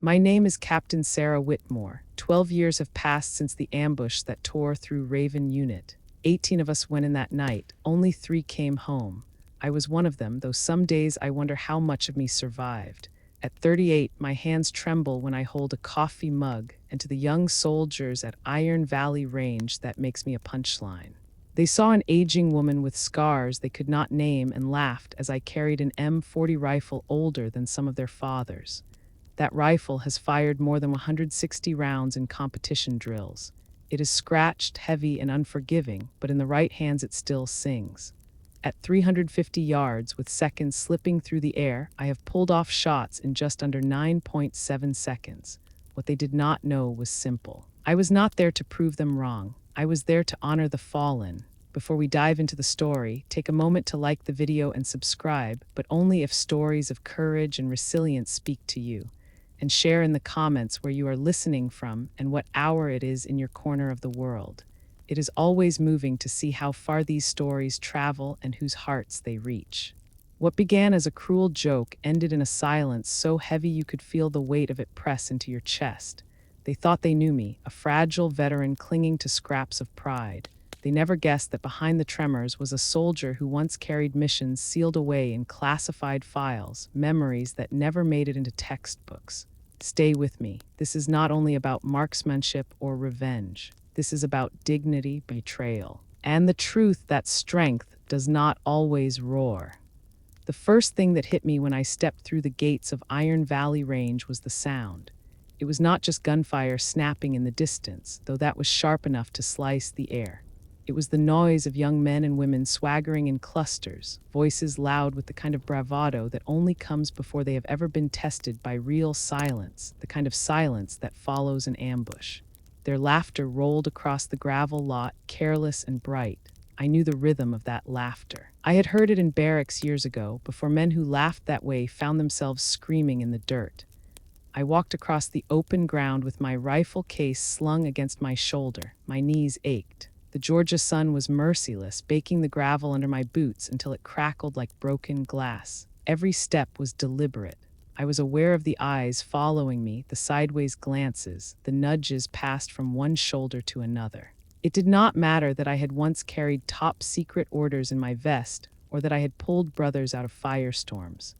My name is Captain Sarah Whitmore. 12 years have passed since the ambush that tore through Raven Unit. 18 of us went in that night. Only 3 came home. I was one of them, though some days I wonder how much of me survived. At 38, my hands tremble when I hold a coffee mug, and to the young soldiers at Iron Valley Range, that makes me a punchline. They saw an aging woman with scars they could not name and laughed as I carried an M40 rifle older than some of their fathers. That rifle has fired more than 160 rounds in competition drills. It is scratched, heavy, and unforgiving, but in the right hands it still sings. At 350 yards, with seconds slipping through the air, I have pulled off shots in just under 9.7 seconds. What they did not know was simple. I was not there to prove them wrong. I was there to honor the fallen. Before we dive into the story, take a moment to like the video and subscribe, but only if stories of courage and resilience speak to you. And share in the comments where you are listening from and what hour it is in your corner of the world. It is always moving to see how far these stories travel and whose hearts they reach. What began as a cruel joke ended in a silence so heavy you could feel the weight of it press into your chest. They thought they knew me, a fragile veteran clinging to scraps of pride. They never guessed that behind the tremors was a soldier who once carried missions sealed away in classified files, memories that never made it into textbooks. Stay with me. This is not only about marksmanship or revenge. This is about dignity, betrayal, and the truth that strength does not always roar. The first thing that hit me when I stepped through the gates of Iron Valley Range was the sound. It was not just gunfire snapping in the distance, though that was sharp enough to slice the air. It was the noise of young men and women swaggering in clusters, voices loud with the kind of bravado that only comes before they have ever been tested by real silence, the kind of silence that follows an ambush. Their laughter rolled across the gravel lot, careless and bright. I knew the rhythm of that laughter. I had heard it in barracks years ago, before men who laughed that way found themselves screaming in the dirt. I walked across the open ground with my rifle case slung against my shoulder. My knees ached. The Georgia sun was merciless, baking the gravel under my boots until it crackled like broken glass. Every step was deliberate. I was aware of the eyes following me, the sideways glances, the nudges passed from one shoulder to another. It did not matter that I had once carried top-secret orders in my vest, or that I had pulled brothers out of firestorms.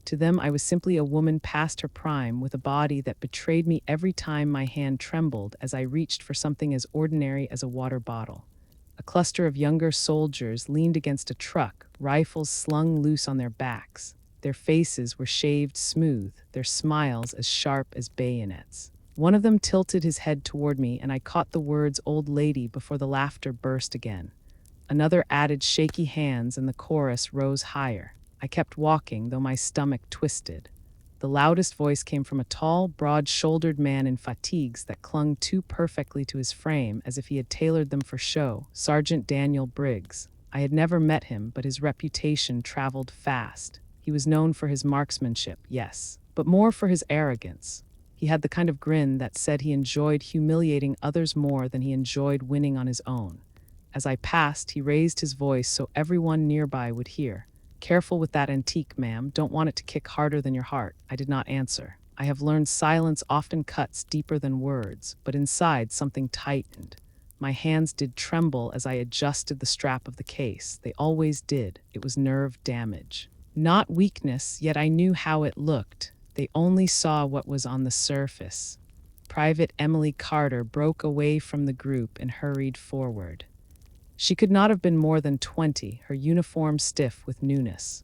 To them, I was simply a woman past her prime, with a body that betrayed me every time my hand trembled as I reached for something as ordinary as a water bottle. A cluster of younger soldiers leaned against a truck, rifles slung loose on their backs. Their faces were shaved smooth, their smiles as sharp as bayonets. One of them tilted his head toward me, and I caught the words "old lady" before the laughter burst again. Another added shaky hands, and the chorus rose higher. I kept walking, though my stomach twisted. The loudest voice came from a tall, broad-shouldered man in fatigues that clung too perfectly to his frame, as if he had tailored them for show, Sergeant Daniel Briggs. I had never met him, but his reputation traveled fast. He was known for his marksmanship, yes, but more for his arrogance. He had the kind of grin that said he enjoyed humiliating others more than he enjoyed winning on his own. As I passed, he raised his voice so everyone nearby would hear. "Careful with that antique, ma'am. Don't want it to kick harder than your heart." I did not answer. I have learned silence often cuts deeper than words, but inside something tightened. My hands did tremble as I adjusted the strap of the case. They always did. It was nerve damage. Not weakness, yet I knew how it looked. They only saw what was on the surface. Private Emily Carter broke away from the group and hurried forward. She could not have been more than 20, her uniform stiff with newness.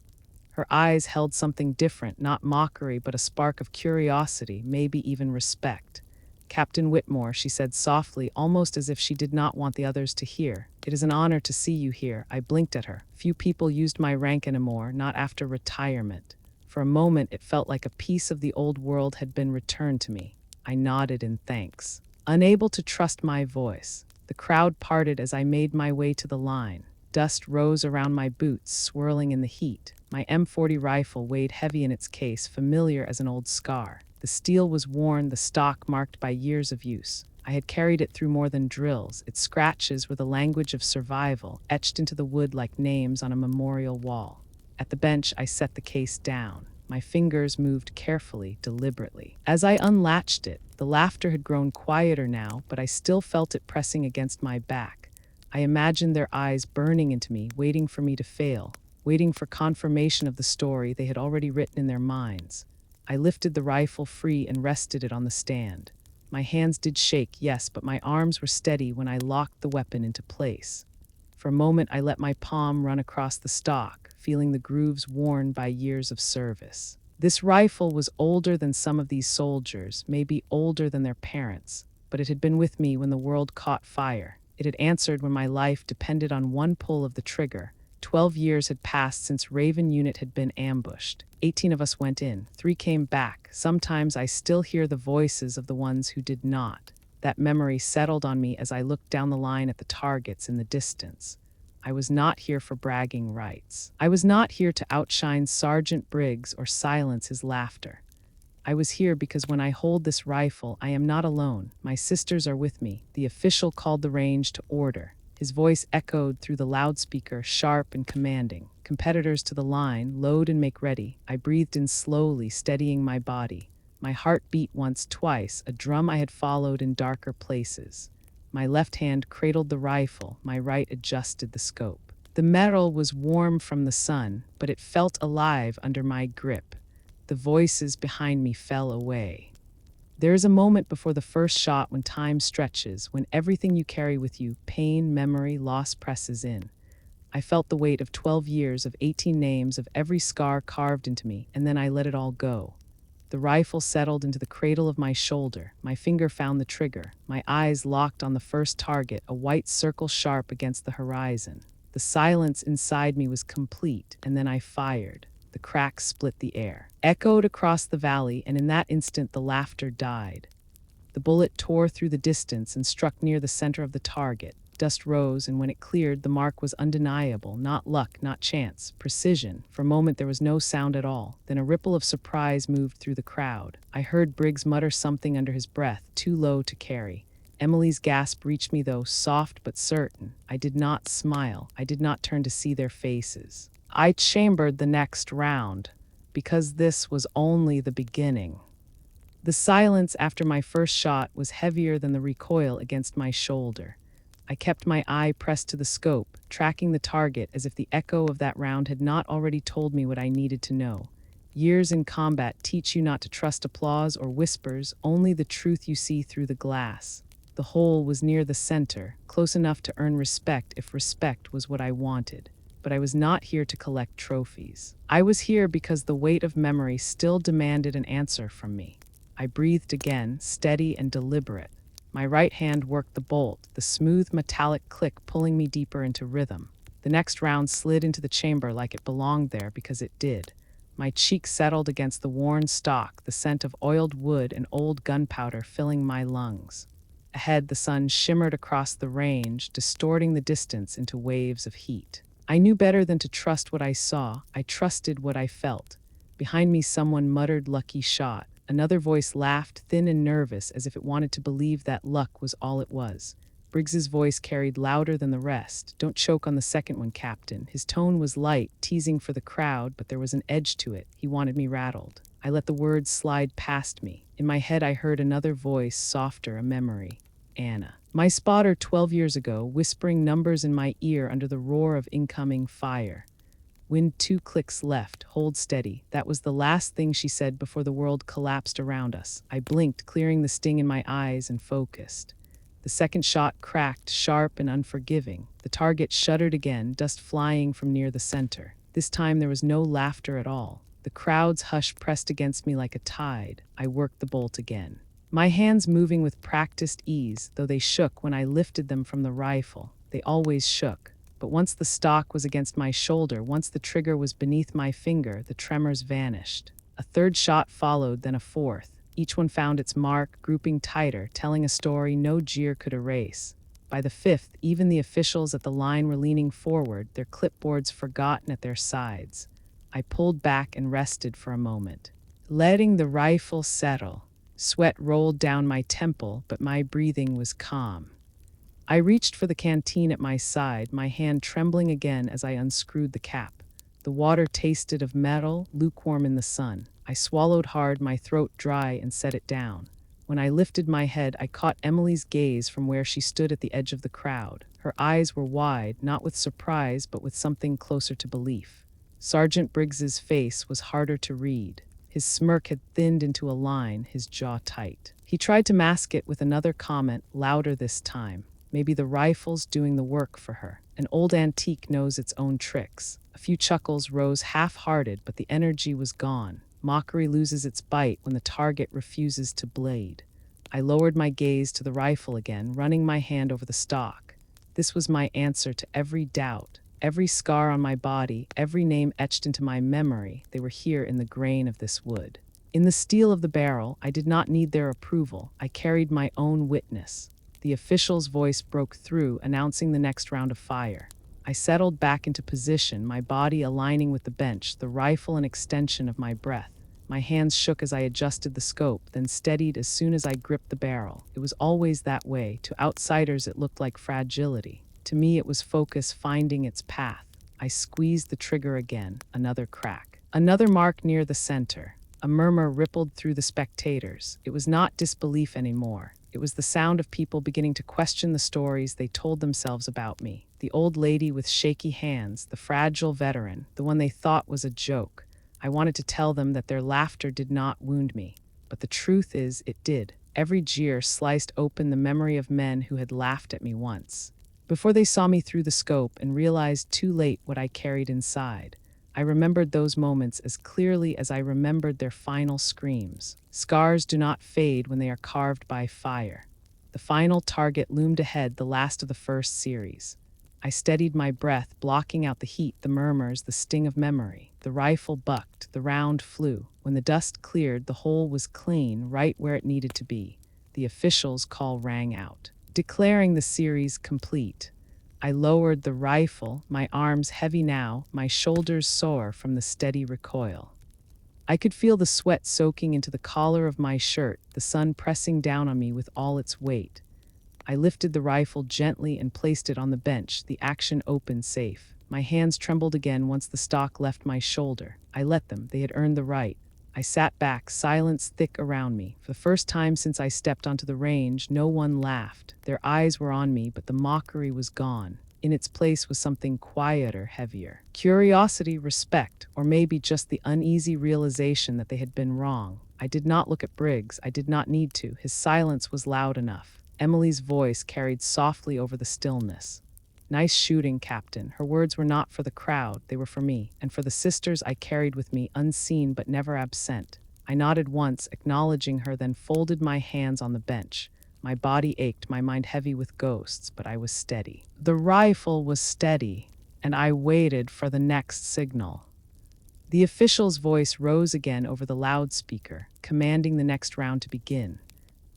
Her eyes held something different, not mockery, but a spark of curiosity, maybe even respect. "Captain Whitmore," she said softly, almost as if she did not want the others to hear. "It is an honor to see you here." I blinked at her. Few people used my rank anymore, not after retirement. For a moment, it felt like a piece of the old world had been returned to me. I nodded in thanks, unable to trust my voice. The crowd parted as I made my way to the line. Dust rose around my boots, swirling in the heat. My M40 rifle weighed heavy in its case, familiar as an old scar. The steel was worn, the stock marked by years of use. I had carried it through more than drills. Its scratches were the language of survival, etched into the wood like names on a memorial wall. At the bench, I set the case down. My fingers moved carefully, deliberately. As I unlatched it, the laughter had grown quieter now, but I still felt it pressing against my back. I imagined their eyes burning into me, waiting for me to fail, waiting for confirmation of the story they had already written in their minds. I lifted the rifle free and rested it on the stand. My hands did shake, yes, but my arms were steady when I locked the weapon into place. For a moment, I let my palm run across the stock, feeling the grooves worn by years of service. This rifle was older than some of these soldiers, maybe older than their parents, but it had been with me when the world caught fire. It had answered when my life depended on one pull of the trigger. 12 years had passed since Raven Unit had been ambushed. 18 of us went in, 3 came back. Sometimes I still hear the voices of the ones who did not. That memory settled on me as I looked down the line at the targets in the distance. I was not here for bragging rights. I was not here to outshine Sergeant Briggs or silence his laughter. I was here because when I hold this rifle, I am not alone. My sisters are with me. The official called the range to order. His voice echoed through the loudspeaker, sharp and commanding. Competitors to the line, load and make ready. I breathed in slowly, steadying my body. My heart beat once, twice, a drum I had followed in darker places. My left hand cradled the rifle, my right adjusted the scope. The metal was warm from the sun, but it felt alive under my grip. The voices behind me fell away. There is a moment before the first shot when time stretches, when everything you carry with you, pain, memory, loss, presses in. I felt the weight of 12 years, of 18 names, of every scar carved into me, and then I let it all go. The rifle settled into the cradle of my shoulder. My finger found the trigger. My eyes locked on the first target, a white circle sharp against the horizon. The silence inside me was complete, and then I fired. The crack split the air, echoed across the valley, and in that instant the laughter died. The bullet tore through the distance and struck near the center of the target. Dust rose, and when it cleared, the mark was undeniable. Not luck, not chance, precision. For a moment there was no sound at all. Then a ripple of surprise moved through the crowd. I heard Briggs mutter something under his breath, too low to carry. Emily's gasp reached me, though, soft but certain. I did not smile. I did not turn to see their faces. I chambered the next round, because this was only the beginning. The silence after my first shot was heavier than the recoil against my shoulder. I kept my eye pressed to the scope, tracking the target as if the echo of that round had not already told me what I needed to know. Years in combat teach you not to trust applause or whispers, only the truth you see through the glass. The hole was near the center, close enough to earn respect if respect was what I wanted. But I was not here to collect trophies. I was here because the weight of memory still demanded an answer from me. I breathed again, steady and deliberate. My right hand worked the bolt, the smooth metallic click pulling me deeper into rhythm. The next round slid into the chamber like it belonged there because it did. My cheek settled against the worn stock, the scent of oiled wood and old gunpowder filling my lungs. Ahead, the sun shimmered across the range, distorting the distance into waves of heat. I knew better than to trust what I saw. I trusted what I felt. Behind me, someone muttered, "Lucky shot." Another voice laughed, thin and nervous, as if it wanted to believe that luck was all it was. Briggs's voice carried louder than the rest. "Don't choke on the second one, Captain." His tone was light, teasing for the crowd, but there was an edge to it. He wanted me rattled. I let the words slide past me. In my head, I heard another voice, softer, a memory. Anna. My spotter 12 years ago, whispering numbers in my ear under the roar of incoming fire. Wind 2 clicks left, hold steady. That was the last thing she said before the world collapsed around us. I blinked, clearing the sting in my eyes, and focused. The second shot cracked, sharp and unforgiving. The target shuddered again, dust flying from near the center. This time there was no laughter at all. The crowd's hush pressed against me like a tide. I worked the bolt again. My hands moving with practiced ease, though they shook when I lifted them from the rifle. They always shook. But once the stock was against my shoulder, once the trigger was beneath my finger, the tremors vanished. A third shot followed, then a fourth. Each one found its mark, grouping tighter, telling a story no jeer could erase. By the fifth, even the officials at the line were leaning forward, their clipboards forgotten at their sides. I pulled back and rested for a moment, letting the rifle settle. Sweat rolled down my temple, but my breathing was calm. I reached for the canteen at my side, my hand trembling again as I unscrewed the cap. The water tasted of metal, lukewarm in the sun. I swallowed hard, my throat dry, and set it down. When I lifted my head, I caught Emily's gaze from where she stood at the edge of the crowd. Her eyes were wide, not with surprise, but with something closer to belief. Sergeant Briggs's face was harder to read. His smirk had thinned into a line, his jaw tight. He tried to mask it with another comment, louder this time. Maybe the rifle's doing the work for her. An old antique knows its own tricks. A few chuckles rose half-hearted, but the energy was gone. Mockery loses its bite when the target refuses to blade. I lowered my gaze to the rifle again, running my hand over the stock. This was my answer to every doubt, every scar on my body, every name etched into my memory. They were here in the grain of this wood. In the steel of the barrel, I did not need their approval. I carried my own witness. The official's voice broke through, announcing the next round of fire. I settled back into position, my body aligning with the bench, the rifle an extension of my breath. My hands shook as I adjusted the scope, then steadied as soon as I gripped the barrel. It was always that way. To outsiders, it looked like fragility. To me, it was focus finding its path. I squeezed the trigger again, another crack. Another mark near the center. A murmur rippled through the spectators. It was not disbelief anymore. It was the sound of people beginning to question the stories they told themselves about me. The old lady with shaky hands, the fragile veteran, the one they thought was a joke. I wanted to tell them that their laughter did not wound me, but the truth is it did. Every jeer sliced open the memory of men who had laughed at me once. Before they saw me through the scope and realized too late what I carried inside, I remembered those moments as clearly as I remembered their final screams. Scars do not fade when they are carved by fire. The final target loomed ahead, the last of the first series. I steadied my breath, blocking out the heat, the murmurs, the sting of memory. The rifle bucked, the round flew. When the dust cleared, the hole was clean, right where it needed to be. The official's call rang out, declaring the series complete. I lowered the rifle, my arms heavy now, my shoulders sore from the steady recoil. I could feel the sweat soaking into the collar of my shirt, the sun pressing down on me with all its weight. I lifted the rifle gently and placed it on the bench, the action open safe. My hands trembled again once the stock left my shoulder. I let them, they had earned the right. I sat back, silence thick around me. For the first time since I stepped onto the range, no one laughed. Their eyes were on me, but the mockery was gone. In its place was something quieter, heavier. Curiosity, respect, or maybe just the uneasy realization that they had been wrong. I did not look at Briggs. I did not need to. His silence was loud enough. Emily's voice carried softly over the stillness. "Nice shooting, Captain." Her words were not for the crowd, they were for me, and for the sisters I carried with me, unseen but never absent. I nodded once, acknowledging her, then folded my hands on the bench. My body ached, my mind heavy with ghosts, but I was steady. The rifle was steady, and I waited for the next signal. The official's voice rose again over the loudspeaker, commanding the next round to begin.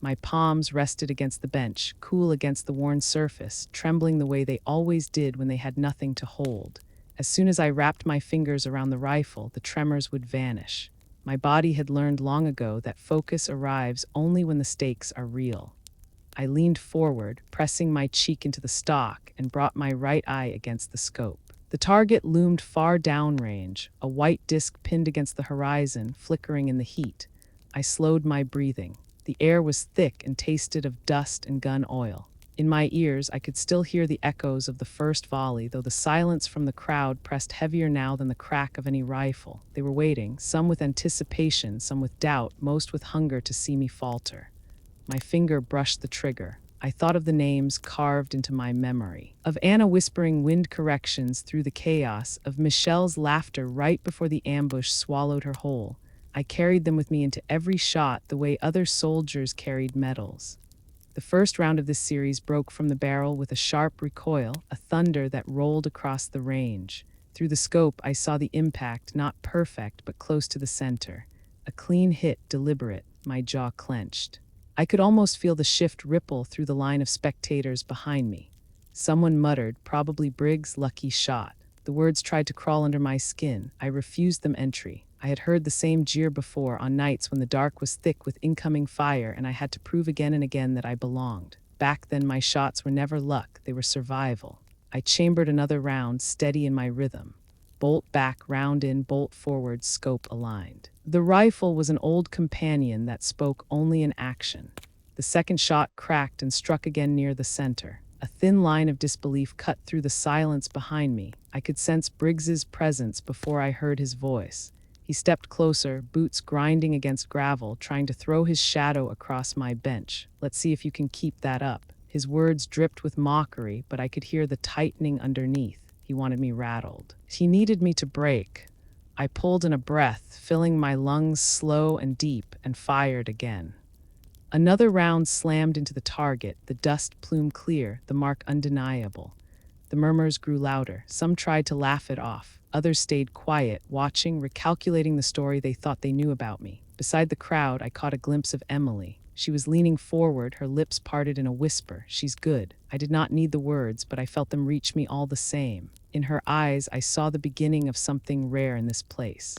My palms rested against the bench, cool against the worn surface, trembling the way they always did when they had nothing to hold. As soon as I wrapped my fingers around the rifle, the tremors would vanish. My body had learned long ago that focus arrives only when the stakes are real. I leaned forward, pressing my cheek into the stock, and brought my right eye against the scope. The target loomed far downrange, a white disc pinned against the horizon, flickering in the heat. I slowed my breathing. The air was thick and tasted of dust and gun oil. In my ears, I could still hear the echoes of the first volley, though the silence from the crowd pressed heavier now than the crack of any rifle. They were waiting, some with anticipation, some with doubt, most with hunger to see me falter. My finger brushed the trigger. I thought of the names carved into my memory, of Anna whispering wind corrections through the chaos, of Michelle's laughter right before the ambush swallowed her whole. I carried them with me into every shot the way other soldiers carried medals. The first round of this series broke from the barrel with a sharp recoil, a thunder that rolled across the range. Through the scope, I saw the impact, not perfect, but close to the center. A clean hit, deliberate, my jaw clenched. I could almost feel the shift ripple through the line of spectators behind me. Someone muttered, probably Briggs' lucky shot. The words tried to crawl under my skin. I refused them entry. I had heard the same jeer before on nights when the dark was thick with incoming fire and I had to prove again and again that I belonged. Back then, my shots were never luck, they were survival. I chambered another round, steady in my rhythm. bolt back, round in, bolt forward, scope aligned. The rifle was an old companion that spoke only in action. The second shot cracked and struck again near the center. A thin line of disbelief cut through the silence behind me. I could sense Briggs's presence before I heard his voice. He stepped closer, boots grinding against gravel, trying to throw his shadow across my bench. "Let's see if you can keep that up." His words dripped with mockery, but I could hear the tightening underneath. He wanted me rattled. He needed me to break. I pulled in a breath, filling my lungs slow and deep, and fired again. Another round slammed into the target, the dust plume clear, the mark undeniable. The murmurs grew louder. Some tried to laugh it off. Others stayed quiet, watching, recalculating the story they thought they knew about me. Beside the crowd, I caught a glimpse of Emily. She was leaning forward, her lips parted in a whisper. "She's good." I did not need the words, but I felt them reach me all the same. In her eyes, I saw the beginning of something rare in this place.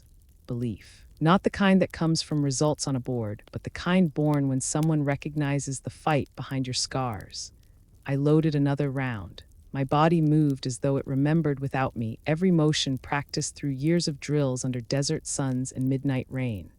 Belief. Not the kind that comes from results on a board, but the kind born when someone recognizes the fight behind your scars. I loaded another round. My body moved as though it remembered without me, every motion practiced through years of drills under desert suns and midnight rain.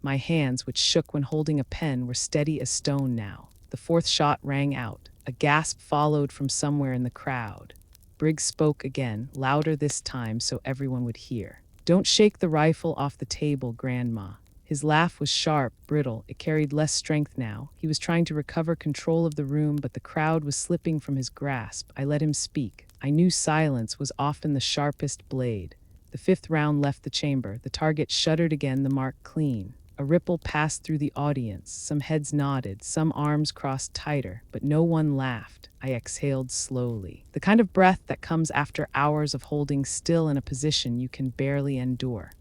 My hands, which shook when holding a pen, were steady as stone now. The fourth shot rang out. A gasp followed from somewhere in the crowd. Briggs spoke again, louder this time so everyone would hear. "Don't shake the rifle off the table, Grandma." His laugh was sharp, brittle. It carried less strength now. He was trying to recover control of the room, but the crowd was slipping from his grasp. I let him speak. I knew silence was often the sharpest blade. The fifth round left the chamber. The target shuddered again, the mark clean. A ripple passed through the audience. Some heads nodded, some arms crossed tighter, but no one laughed. I exhaled slowly. The kind of breath that comes after hours of holding still in a position you can barely endure.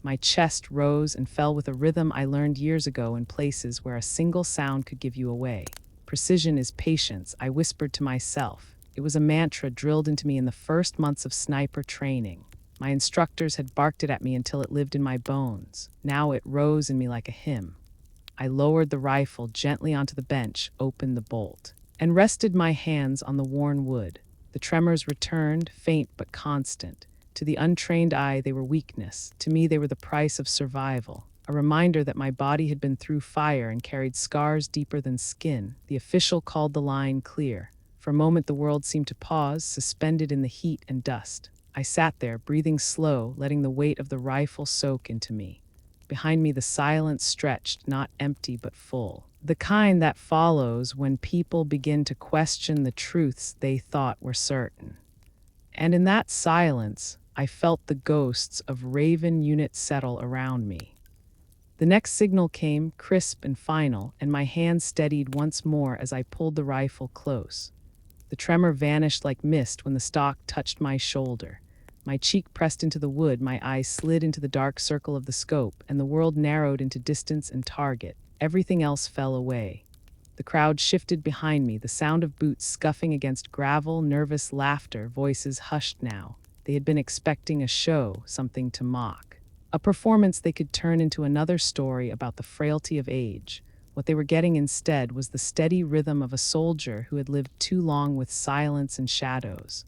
My chest rose and fell with a rhythm I learned years ago in places where a single sound could give you away. "Precision is patience," I whispered to myself. It was a mantra drilled into me in the first months of sniper training. My instructors had barked it at me until it lived in my bones. Now it rose in me like a hymn. I lowered the rifle gently onto the bench, opened the bolt, and rested my hands on the worn wood. The tremors returned, faint but constant. To the untrained eye, they were weakness. To me, they were the price of survival. A reminder that my body had been through fire and carried scars deeper than skin. The official called the line clear. For a moment, the world seemed to pause, suspended in the heat and dust. I sat there, breathing slow, letting the weight of the rifle soak into me. Behind me, the silence stretched, not empty but full. The kind that follows when people begin to question the truths they thought were certain. And in that silence, I felt the ghosts of Raven units settle around me. The next signal came, crisp and final, and my hand steadied once more as I pulled the rifle close. The tremor vanished like mist when the stock touched my shoulder. My cheek pressed into the wood, my eyes slid into the dark circle of the scope, and the world narrowed into distance and target. Everything else fell away. The crowd shifted behind me, the sound of boots scuffing against gravel, nervous laughter, voices hushed now. They had been expecting a show, something to mock. A performance they could turn into another story about the frailty of age. What they were getting instead was the steady rhythm of a soldier who had lived too long with silence and shadows.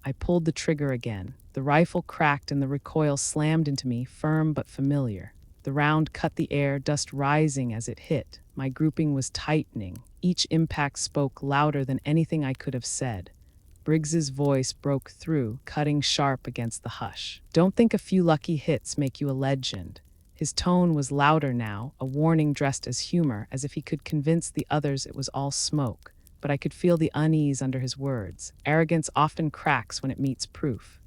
I pulled the trigger again. The rifle cracked and the recoil slammed into me, firm but familiar. The round cut the air, dust rising as it hit. My grouping was tightening. Each impact spoke louder than anything I could have said. Briggs's voice broke through, cutting sharp against the hush. "Don't think a few lucky hits make you a legend." His tone was louder now, a warning dressed as humor, as if he could convince the others it was all smoke. But I could feel the unease under his words. Arrogance often cracks when it meets proof.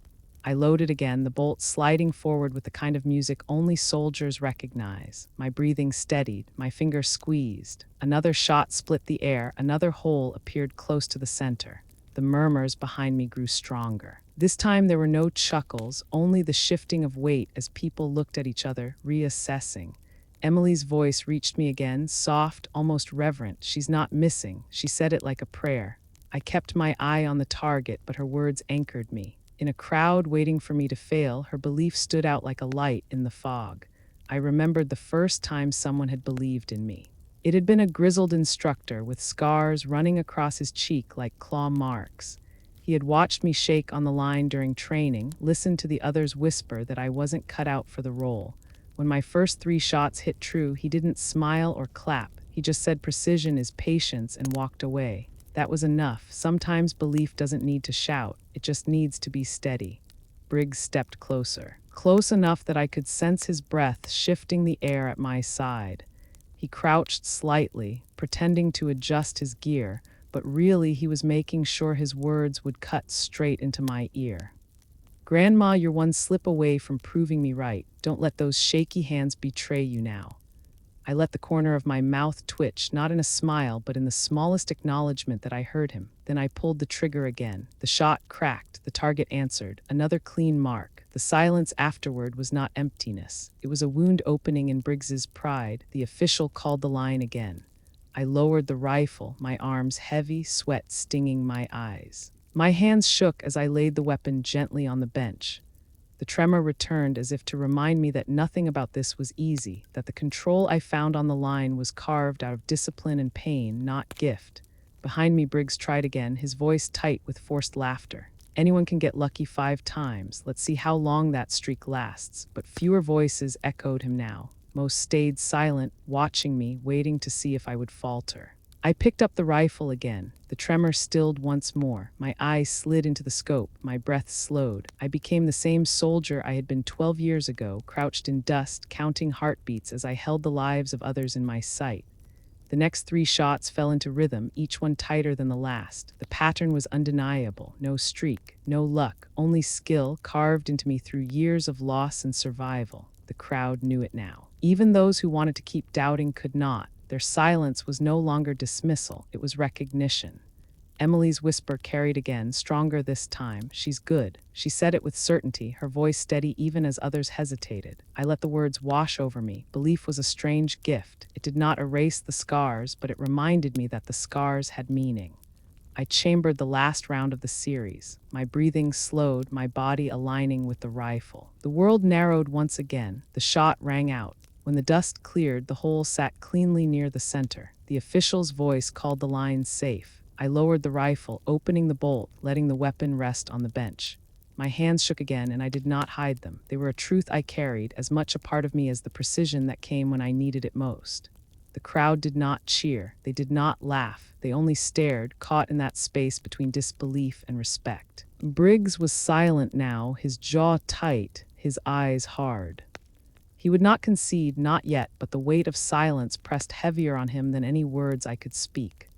I loaded again, the bolt sliding forward with the kind of music only soldiers recognize. My breathing steadied, my fingers squeezed. Another shot split the air, another hole appeared close to the center. The murmurs behind me grew stronger. This time there were no chuckles, only the shifting of weight as people looked at each other, reassessing. Emily's voice reached me again, soft, almost reverent. "She's not missing." She said it like a prayer. I kept my eye on the target, but her words anchored me. In a crowd waiting for me to fail, her belief stood out like a light in the fog. I remembered the first time someone had believed in me. It had been a grizzled instructor with scars running across his cheek like claw marks. He had watched me shake on the line during training, listened to the others whisper that I wasn't cut out for the role. When my first 3 shots hit true, he didn't smile or clap. He just said precision is patience and walked away. That was enough. Sometimes belief doesn't need to shout, it just needs to be steady. Briggs stepped closer, close enough that I could sense his breath shifting the air at my side. He crouched slightly, pretending to adjust his gear, but really he was making sure his words would cut straight into my ear. Grandma, you're one slip away from proving me right. Don't let those shaky hands betray you now. I let the corner of my mouth twitch, not in a smile, but in the smallest acknowledgement that I heard him. Then I pulled the trigger again. The shot cracked. The target answered. Another clean mark. The silence afterward was not emptiness. It was a wound opening in Briggs's pride. The official called the line again. I lowered the rifle, my arms heavy, sweat stinging my eyes. My hands shook as I laid the weapon gently on the bench. The tremor returned as if to remind me that nothing about this was easy, that the control I found on the line was carved out of discipline and pain, not gift. Behind me, Briggs tried again, his voice tight with forced laughter. Anyone can get lucky 5 times. Let's see how long that streak lasts. But fewer voices echoed him now. Most stayed silent, watching me, waiting to see if I would falter. I picked up the rifle again. The tremor stilled once more. My eyes slid into the scope. My breath slowed. I became the same soldier I had been 12 years ago, crouched in dust, counting heartbeats as I held the lives of others in my sight. The next 3 shots fell into rhythm, each one tighter than the last. The pattern was undeniable. No streak, no luck, only skill carved into me through years of loss and survival. The crowd knew it now. Even those who wanted to keep doubting could not. Their silence was no longer dismissal, it was recognition. Emily's whisper carried again, stronger this time. She's good. She said it with certainty, her voice steady even as others hesitated. I let the words wash over me. Belief was a strange gift. It did not erase the scars, but it reminded me that the scars had meaning. I chambered the last round of the series. My breathing slowed, my body aligning with the rifle. The world narrowed once again. The shot rang out. When the dust cleared, the hole sat cleanly near the center. The official's voice called the line safe. I lowered the rifle, opening the bolt, letting the weapon rest on the bench. My hands shook again, and I did not hide them. They were a truth I carried, as much a part of me as the precision that came when I needed it most. The crowd did not cheer. They did not laugh. They only stared, caught in that space between disbelief and respect. Briggs was silent now, his jaw tight, his eyes hard. He would not concede, not yet, but the weight of silence pressed heavier on him than any words I could speak.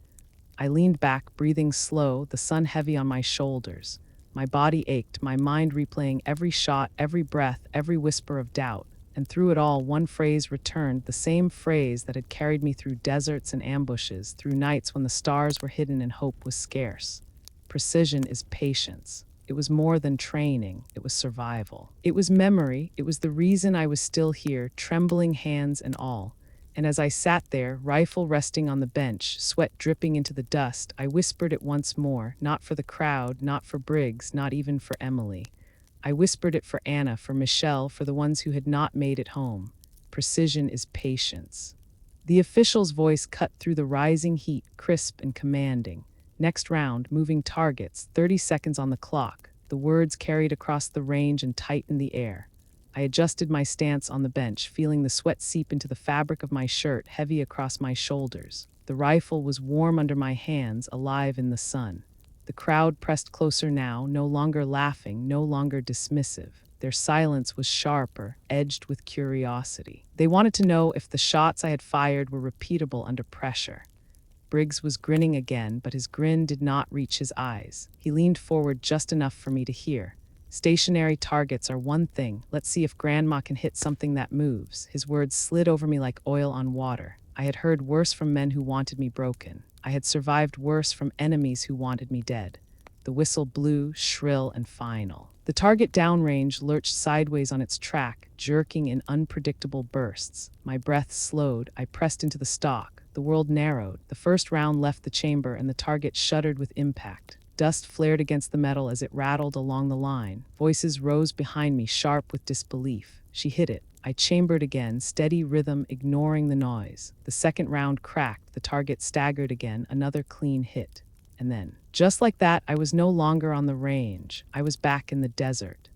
I leaned back, breathing slow, the sun heavy on my shoulders. My body ached, my mind replaying every shot, every breath, every whisper of doubt. And through it all, one phrase returned, the same phrase that had carried me through deserts and ambushes, through nights when the stars were hidden and hope was scarce. Precision is patience. It was more than training, it was survival. It was memory, it was the reason I was still here, trembling hands and all. And as I sat there, rifle resting on the bench, sweat dripping into the dust, I whispered it once more, not for the crowd, not for Briggs, not even for Emily. I whispered it for Anna, for Michelle, for the ones who had not made it home. Precision is patience. The official's voice cut through the rising heat, crisp and commanding. Next round, moving targets, 30 seconds on the clock. The words carried across the range and tightened the air. I adjusted my stance on the bench, feeling the sweat seep into the fabric of my shirt, heavy across my shoulders. The rifle was warm under my hands, alive in the sun. The crowd pressed closer now, no longer laughing, no longer dismissive. Their silence was sharper, edged with curiosity. They wanted to know if the shots I had fired were repeatable under pressure. Briggs was grinning again, but his grin did not reach his eyes. He leaned forward just enough for me to hear. Stationary targets are one thing. Let's see if Grandma can hit something that moves. His words slid over me like oil on water. I had heard worse from men who wanted me broken. I had survived worse from enemies who wanted me dead. The whistle blew, shrill and final. The target downrange lurched sideways on its track, jerking in unpredictable bursts. My breath slowed. I pressed into the stock. The world narrowed. The first round left the chamber and the target shuddered with impact. Dust flared against the metal as it rattled along the line. Voices rose behind me, sharp with disbelief. She hit it. I chambered again, steady rhythm, ignoring the noise. The second round cracked. The target staggered again, another clean hit. And then, just like that, I was no longer on the range. I was back in the desert.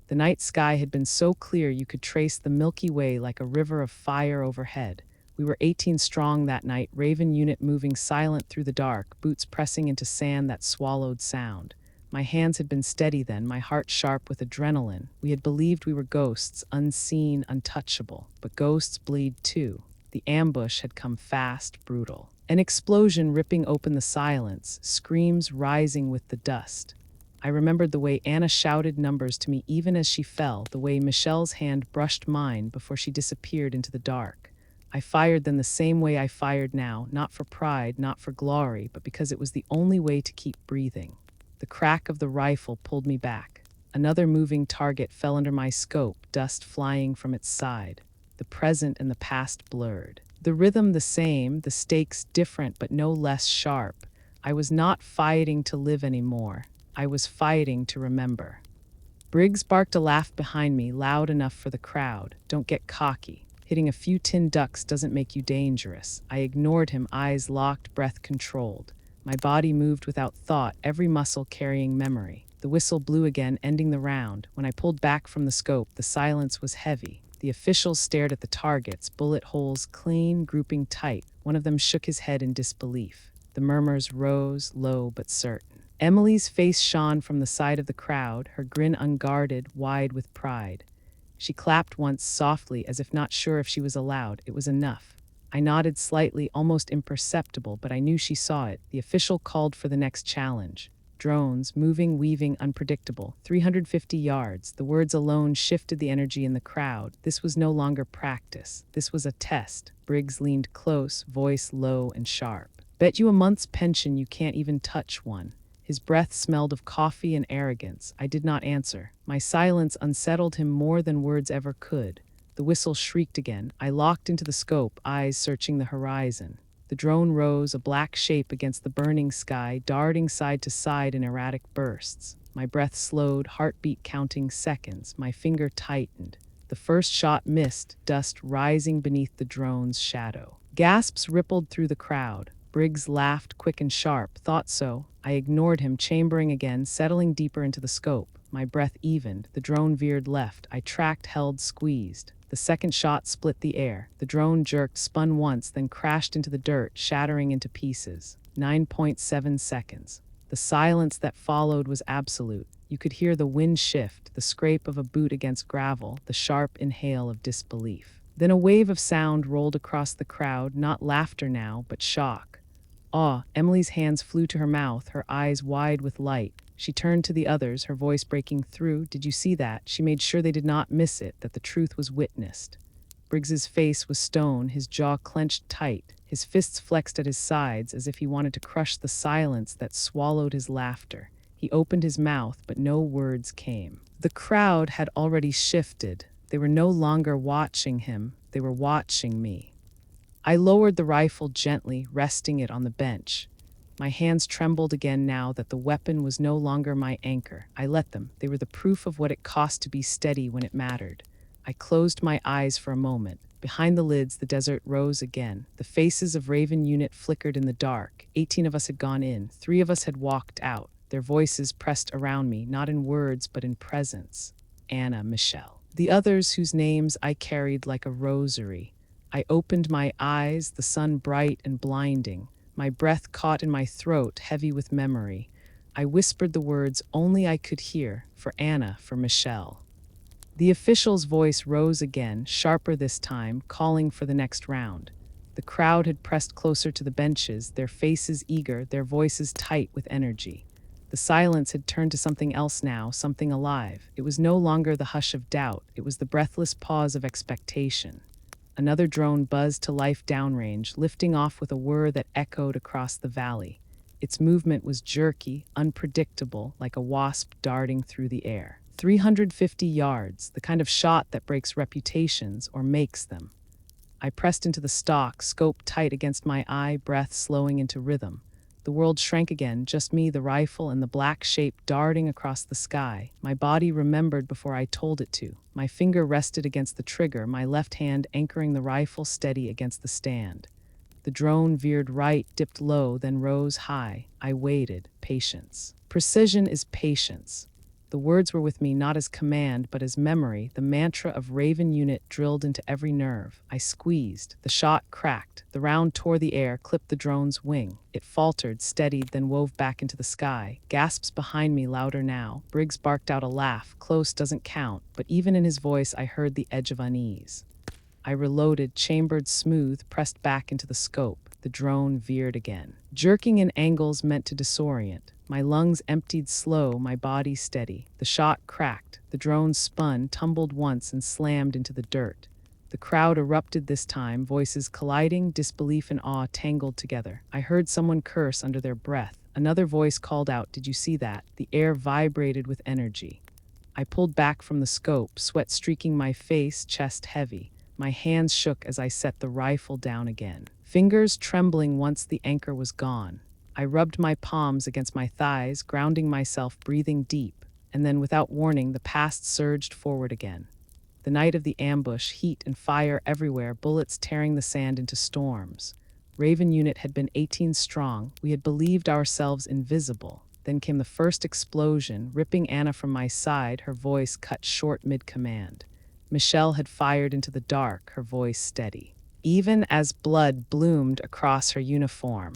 The night sky had been so clear you could trace the Milky Way like a river of fire overhead. We were 18 strong that night, Raven unit moving silent through the dark, boots pressing into sand that swallowed sound. My hands had been steady then, my heart sharp with adrenaline. We had believed we were ghosts, unseen, untouchable. But ghosts bleed too. The ambush had come fast, brutal. An explosion ripping open the silence, screams rising with the dust. I remembered the way Anna shouted numbers to me even as she fell, the way Michelle's hand brushed mine before she disappeared into the dark. I fired then the same way I fired now, not for pride, not for glory, but because it was the only way to keep breathing. The crack of the rifle pulled me back. Another moving target fell under my scope, dust flying from its side. The present and the past blurred. The rhythm the same, the stakes different but no less sharp. I was not fighting to live anymore. I was fighting to remember. Briggs barked a laugh behind me, loud enough for the crowd. Don't get cocky. Hitting a few tin ducks doesn't make you dangerous. I ignored him, eyes locked, breath controlled. My body moved without thought, every muscle carrying memory. The whistle blew again, ending the round. When I pulled back from the scope, the silence was heavy. The officials stared at the targets, bullet holes clean, grouping tight. One of them shook his head in disbelief. The murmurs rose, low but certain. Emily's face shone from the side of the crowd, her grin unguarded, wide with pride. She clapped once softly, as if not sure if she was allowed. It was enough. I nodded slightly, almost imperceptible, but I knew she saw it. The official called for the next challenge. Drones, moving, weaving, unpredictable. 350 yards. The words alone shifted the energy in the crowd. This was no longer practice. This was a test. Briggs leaned close, voice low and sharp. Bet you a month's pension you can't even touch one. His breath smelled of coffee and arrogance. I did not answer. My silence unsettled him more than words ever could. The whistle shrieked again. I locked into the scope, eyes searching the horizon. The drone rose, a black shape against the burning sky, darting side to side in erratic bursts. My breath slowed, heartbeat counting seconds. My finger tightened. The first shot missed, dust rising beneath the drone's shadow. Gasps rippled through the crowd. Briggs laughed, quick and sharp. Thought so. I ignored him, chambering again, settling deeper into the scope. My breath evened. The drone veered left. I tracked, held, squeezed. The second shot split the air. The drone jerked, spun once, then crashed into the dirt, shattering into pieces. 9.7 seconds. The silence that followed was absolute. You could hear the wind shift, the scrape of a boot against gravel, the sharp inhale of disbelief. Then a wave of sound rolled across the crowd, not laughter now, but shock. Awe. Emily's hands flew to her mouth, her eyes wide with light. She turned to the others, her voice breaking through. Did you see that? She made sure they did not miss it, that the truth was witnessed. Briggs's face was stone, his jaw clenched tight, his fists flexed at his sides as if he wanted to crush the silence that swallowed his laughter. He opened his mouth, but no words came. The crowd had already shifted. They were no longer watching him, they were watching me. I lowered the rifle gently, resting it on the bench. My hands trembled again now that the weapon was no longer my anchor. I let them. They were the proof of what it cost to be steady when it mattered. I closed my eyes for a moment. Behind the lids, the desert rose again. The faces of Raven unit flickered in the dark. 18 of us had gone in. 3 of us had walked out. Their voices pressed around me, not in words, but in presence. Anna, Michelle. The others whose names I carried like a rosary. I opened my eyes, the sun bright and blinding. My breath caught in my throat, heavy with memory. I whispered the words only I could hear, for Anna, for Michelle. The official's voice rose again, sharper this time, calling for the next round. The crowd had pressed closer to the benches, their faces eager, their voices tight with energy. The silence had turned to something else now, something alive. It was no longer the hush of doubt, it was the breathless pause of expectation. Another drone buzzed to life downrange, lifting off with a whir that echoed across the valley. Its movement was jerky, unpredictable, like a wasp darting through the air. 350 yards, the kind of shot that breaks reputations or makes them. I pressed into the stock, scope tight against my eye, breath slowing into rhythm. The world shrank again, just me, the rifle, and the black shape darting across the sky. My body remembered before I told it to. My finger rested against the trigger, my left hand anchoring the rifle steady against the stand. The drone veered right, dipped low, then rose high. I waited. Patience. Precision is patience. The words were with me not as command, but as memory, the mantra of Raven Unit drilled into every nerve. I squeezed. The shot cracked. The round tore the air, clipped the drone's wing. It faltered, steadied, then wove back into the sky. Gasps behind me, louder now. Briggs barked out a laugh. Close doesn't count, but even in his voice I heard the edge of unease. I reloaded, chambered smooth, pressed back into the scope. The drone veered again, jerking in angles meant to disorient. My lungs emptied slow, my body steady. The shot cracked. The drone spun, tumbled once, and slammed into the dirt. The crowd erupted this time, voices colliding, disbelief and awe tangled together. I heard someone curse under their breath. Another voice called out, "Did you see that?" The air vibrated with energy. I pulled back from the scope, sweat streaking my face, chest heavy. My hands shook as I set the rifle down again, fingers trembling once the anchor was gone. I rubbed my palms against my thighs, grounding myself, breathing deep, and then without warning, the past surged forward again. The night of the ambush, heat and fire everywhere, bullets tearing the sand into storms. Raven Unit had been 18 strong. We had believed ourselves invisible. Then came the first explosion, ripping Anna from my side, her voice cut short mid-command. Michelle had fired into the dark, her voice steady, even as blood bloomed across her uniform.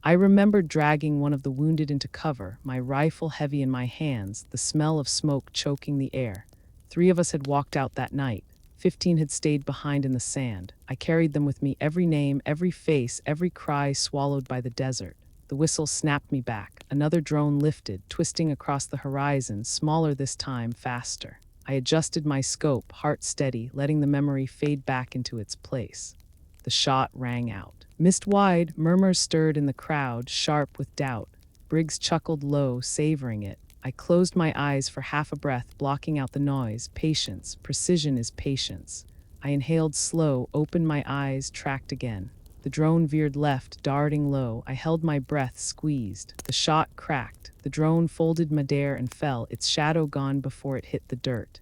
I remembered dragging one of the wounded into cover, my rifle heavy in my hands, the smell of smoke choking the air. 3 of us had walked out that night. 15 had stayed behind in the sand. I carried them with me, every name, every face, every cry swallowed by the desert. The whistle snapped me back. Another drone lifted, twisting across the horizon, smaller this time, faster. I adjusted my scope, heart steady, letting the memory fade back into its place. The shot rang out. Missed wide, murmurs stirred in the crowd, sharp with doubt. Briggs chuckled low, savoring it. I closed my eyes for half a breath, blocking out the noise. Patience. Precision is patience. I inhaled slow, opened my eyes, tracked again. The drone veered left, darting low. I held my breath, squeezed. The shot cracked. The drone folded midair and fell, its shadow gone before it hit the dirt.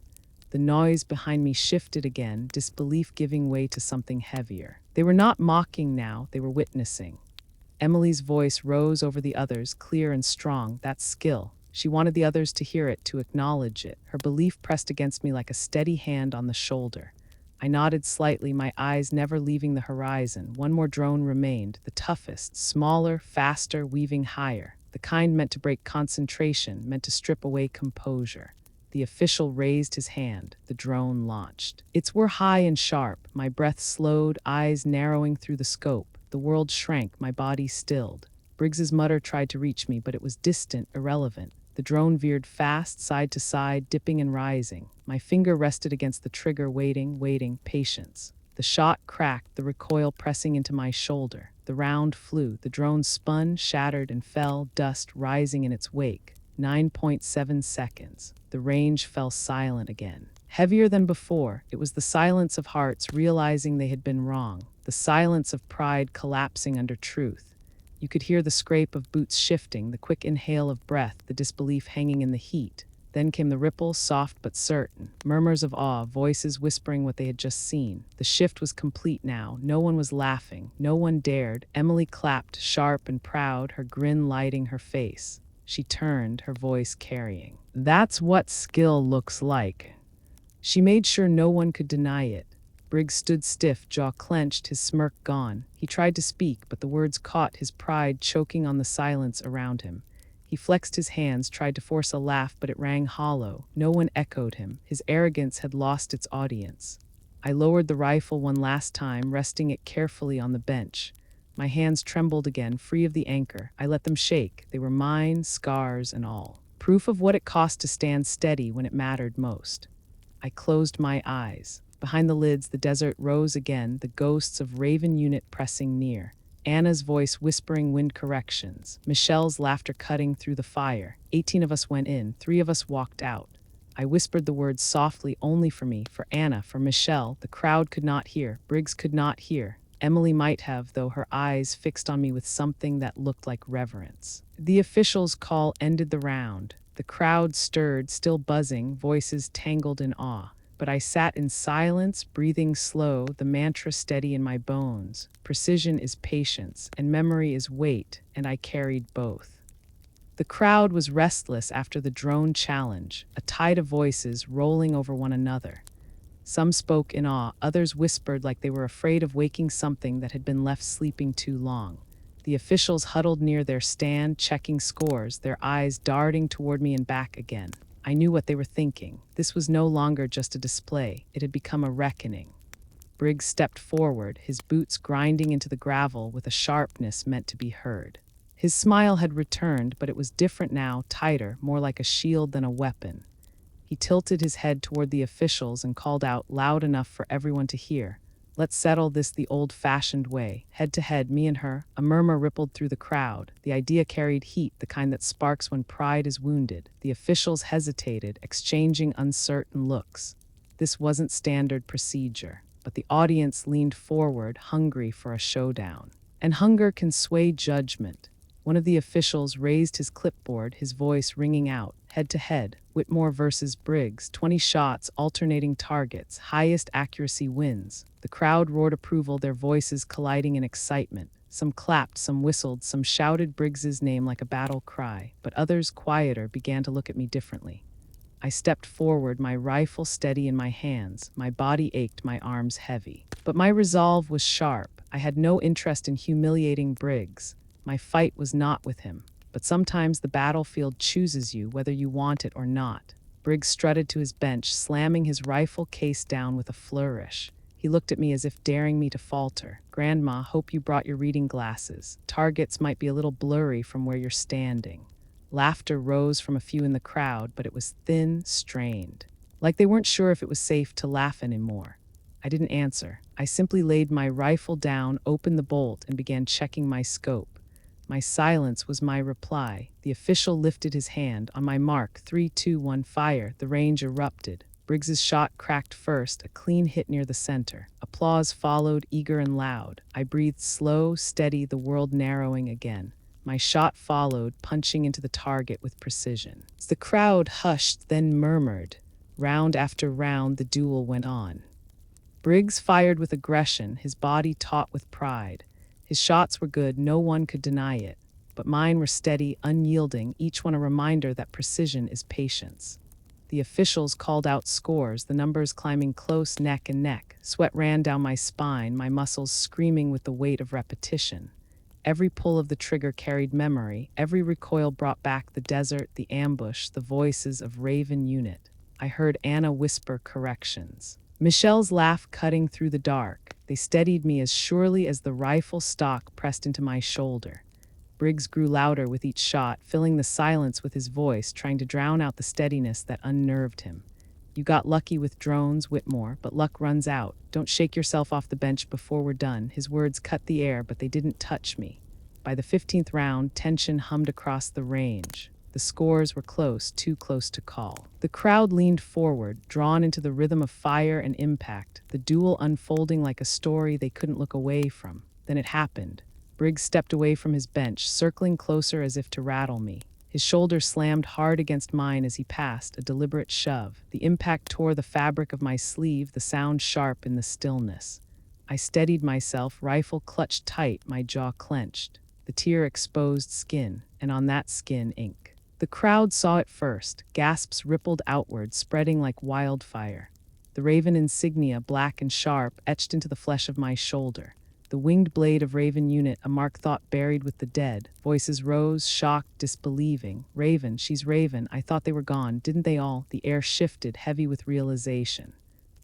The noise behind me shifted again, disbelief giving way to something heavier. They were not mocking now, they were witnessing. Emily's voice rose over the others, clear and strong. That's skill. She wanted the others to hear it, to acknowledge it. Her belief pressed against me like a steady hand on the shoulder. I nodded slightly, my eyes never leaving the horizon. One more drone remained, the toughest, smaller, faster, weaving higher. The kind meant to break concentration, meant to strip away composure. The official raised his hand. The drone launched. Its were high and sharp. My breath slowed, eyes narrowing through the scope. The world shrank, my body stilled. Briggs's mutter tried to reach me, but it was distant, irrelevant. The drone veered fast, side to side, dipping and rising. My finger rested against the trigger, waiting, patience. The shot cracked, the recoil pressing into my shoulder. The round flew. The drone spun, shattered, and fell, dust rising in its wake. 9.7 seconds. The range fell silent again. Heavier than before, it was the silence of hearts realizing they had been wrong. The silence of pride collapsing under truth. You could hear the scrape of boots shifting, the quick inhale of breath, the disbelief hanging in the heat. Then came the ripple, soft but certain. Murmurs of awe, voices whispering what they had just seen. The shift was complete now. No one was laughing. No one dared. Emily clapped, sharp and proud, her grin lighting her face. She turned, her voice carrying. That's what skill looks like. She made sure no one could deny it. Briggs stood stiff, jaw clenched, his smirk gone. He tried to speak, but the words caught, his pride choking on the silence around him. He flexed his hands, tried to force a laugh, but it rang hollow. No one echoed him. His arrogance had lost its audience. I lowered the rifle one last time, resting it carefully on the bench. My hands trembled again, free of the anchor. I let them shake. They were mine, scars and all. Proof of what it cost to stand steady when it mattered most. I closed my eyes. Behind the lids, the desert rose again, the ghosts of Raven Unit pressing near. Anna's voice whispering wind corrections. Michelle's laughter cutting through the fire. 18 of us went in, 3 of us walked out. I whispered the words softly only for me, for Anna, for Michelle. The crowd could not hear. Briggs could not hear. Emily might have, though, her eyes fixed on me with something that looked like reverence. The official's call ended the round. The crowd stirred, still buzzing, voices tangled in awe. But I sat in silence, breathing slow, the mantra steady in my bones. Precision is patience, and memory is weight, and I carried both. The crowd was restless after the drone challenge, a tide of voices rolling over one another. Some spoke in awe, others whispered like they were afraid of waking something that had been left sleeping too long. The officials huddled near their stand, checking scores, their eyes darting toward me and back again. I knew what they were thinking. This was no longer just a display, it had become a reckoning. Briggs stepped forward, his boots grinding into the gravel with a sharpness meant to be heard. His smile had returned, but it was different now, tighter, more like a shield than a weapon. He tilted his head toward the officials and called out loud enough for everyone to hear, "Let's settle this the old-fashioned way, head to head, me and her." A murmur rippled through the crowd. The idea carried heat, the kind that sparks when pride is wounded. The officials hesitated, exchanging uncertain looks. This wasn't standard procedure, but the audience leaned forward, hungry for a showdown. And hunger can sway judgment. One of the officials raised his clipboard, his voice ringing out, head to head, Whitmore versus Briggs, 20 shots, alternating targets, highest accuracy wins. The crowd roared approval, their voices colliding in excitement. Some clapped, some whistled, some shouted Briggs's name like a battle cry, but others, quieter, began to look at me differently. I stepped forward, my rifle steady in my hands. My body ached, my arms heavy. But my resolve was sharp. I had no interest in humiliating Briggs. My fight was not with him. But sometimes the battlefield chooses you, whether you want it or not. Briggs strutted to his bench, slamming his rifle case down with a flourish. He looked at me as if daring me to falter. "Grandma, hope you brought your reading glasses. Targets might be a little blurry from where you're standing." Laughter rose from a few in the crowd, but it was thin, strained. Like they weren't sure if it was safe to laugh anymore. I didn't answer. I simply laid my rifle down, opened the bolt, and began checking my scope. My silence was my reply. The official lifted his hand. On my mark, 3, 2, 1, fire. The range erupted. Briggs's shot cracked first, a clean hit near the center. Applause followed, eager and loud. I breathed slow, steady, the world narrowing again. My shot followed, punching into the target with precision. As the crowd hushed, then murmured. Round after round, the duel went on. Briggs fired with aggression, his body taut with pride. His shots were good, no one could deny it. But mine were steady, unyielding, each one a reminder that precision is patience. The officials called out scores, the numbers climbing close, neck and neck. Sweat ran down my spine, my muscles screaming with the weight of repetition. Every pull of the trigger carried memory. Every recoil brought back the desert, the ambush, the voices of Raven Unit. I heard Anna whisper corrections. Michelle's laugh cutting through the dark. They steadied me as surely as the rifle stock pressed into my shoulder. Briggs grew louder with each shot, filling the silence with his voice, trying to drown out the steadiness that unnerved him. "You got lucky with drones, Whitmore, but luck runs out. Don't shake yourself off the bench before we're done." His words cut the air, but they didn't touch me. By the 15th round, tension hummed across the range. The scores were close, too close to call. The crowd leaned forward, drawn into the rhythm of fire and impact, the duel unfolding like a story they couldn't look away from. Then it happened. Briggs stepped away from his bench, circling closer as if to rattle me. His shoulder slammed hard against mine as he passed, a deliberate shove. The impact tore the fabric of my sleeve, the sound sharp in the stillness. I steadied myself, rifle clutched tight, my jaw clenched. The tear exposed skin, and on that skin, ink. The crowd saw it first. Gasps rippled outward, spreading like wildfire. The Raven insignia, black and sharp, etched into the flesh of my shoulder. The winged blade of Raven Unit, a mark thought buried with the dead. Voices rose, shocked, disbelieving. "Raven, she's Raven. I thought they were gone. Didn't they all?" The air shifted, heavy with realization.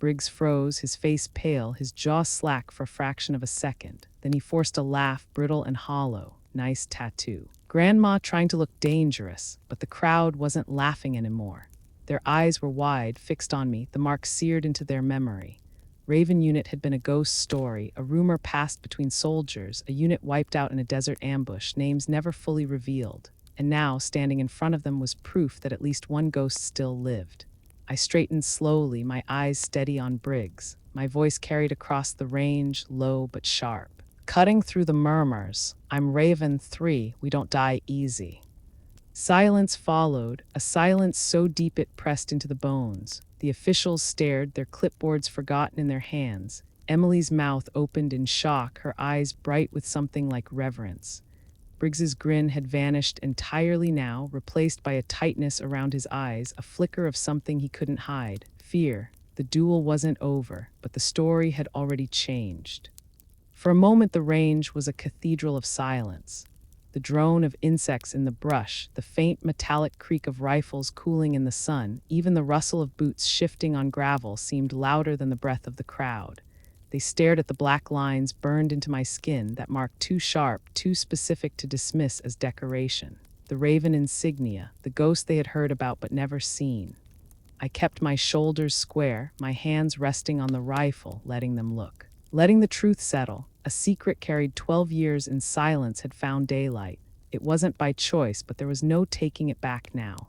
Briggs froze, his face pale, his jaw slack for a fraction of a second. Then he forced a laugh, brittle and hollow. "Nice tattoo." Grandma trying to look dangerous, but the crowd wasn't laughing anymore. Their eyes were wide, fixed on me, the mark seared into their memory. Raven Unit had been a ghost story, a rumor passed between soldiers, a unit wiped out in a desert ambush, names never fully revealed. And now, standing in front of them was proof that at least one ghost still lived. I straightened slowly, my eyes steady on Briggs. My voice carried across the range, low but sharp. Cutting through the murmurs, "I'm Raven 3, we don't die easy." Silence followed, a silence so deep it pressed into the bones. The officials stared, their clipboards forgotten in their hands. Emily's mouth opened in shock, her eyes bright with something like reverence. Briggs's grin had vanished entirely now, replaced by a tightness around his eyes, a flicker of something he couldn't hide. Fear. The duel wasn't over, but the story had already changed. For a moment, the range was a cathedral of silence. The drone of insects in the brush, the faint metallic creak of rifles cooling in the sun, even the rustle of boots shifting on gravel seemed louder than the breath of the crowd. They stared at the black lines burned into my skin that marked too sharp, too specific to dismiss as decoration. The Raven insignia, the ghost they had heard about but never seen. I kept my shoulders square, my hands resting on the rifle, letting them look. Letting the truth settle. A secret carried 12 years in silence had found daylight. It wasn't by choice, but there was no taking it back now.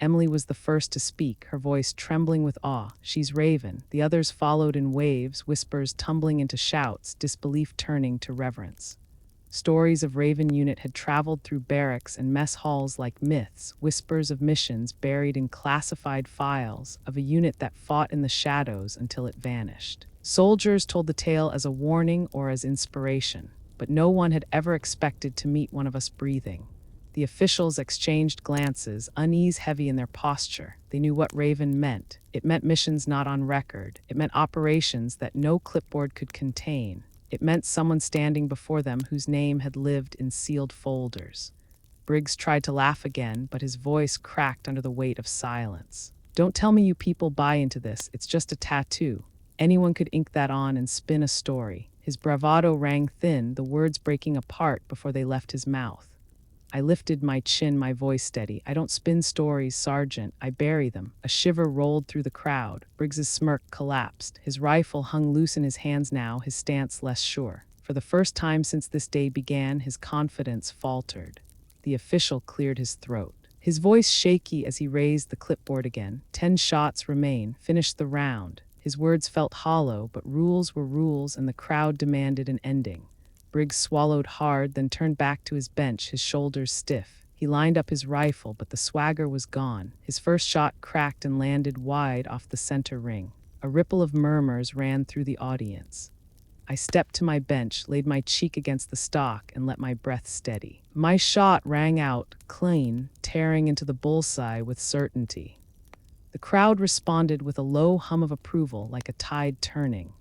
Emily was the first to speak, her voice trembling with awe. "She's Raven." The others followed in waves, whispers tumbling into shouts, disbelief turning to reverence. Stories of Raven Unit had traveled through barracks and mess halls like myths, whispers of missions buried in classified files, of a unit that fought in the shadows until it vanished. Soldiers told the tale as a warning or as inspiration, but no one had ever expected to meet one of us breathing. The officials exchanged glances, unease heavy in their posture. They knew what Raven meant. It meant missions not on record. It meant operations that no clipboard could contain. It meant someone standing before them whose name had lived in sealed folders. Briggs tried to laugh again, but his voice cracked under the weight of silence. "Don't tell me you people buy into this. It's just a tattoo. Anyone could ink that on and spin a story." His bravado rang thin, the words breaking apart before they left his mouth. I lifted my chin, my voice steady. "I don't spin stories, Sergeant. I bury them." A shiver rolled through the crowd. Briggs's smirk collapsed. His rifle hung loose in his hands now, his stance less sure. For the first time since this day began, his confidence faltered. The official cleared his throat. His voice shaky as he raised the clipboard again. 10 shots remain. Finish the round." His words felt hollow, but rules were rules, and the crowd demanded an ending. Briggs swallowed hard, then turned back to his bench, his shoulders stiff. He lined up his rifle, but the swagger was gone. His first shot cracked and landed wide off the center ring. A ripple of murmurs ran through the audience. I stepped to my bench, laid my cheek against the stock, and let my breath steady. My shot rang out, clean, tearing into the bullseye with certainty. The crowd responded with a low hum of approval, like a tide turning.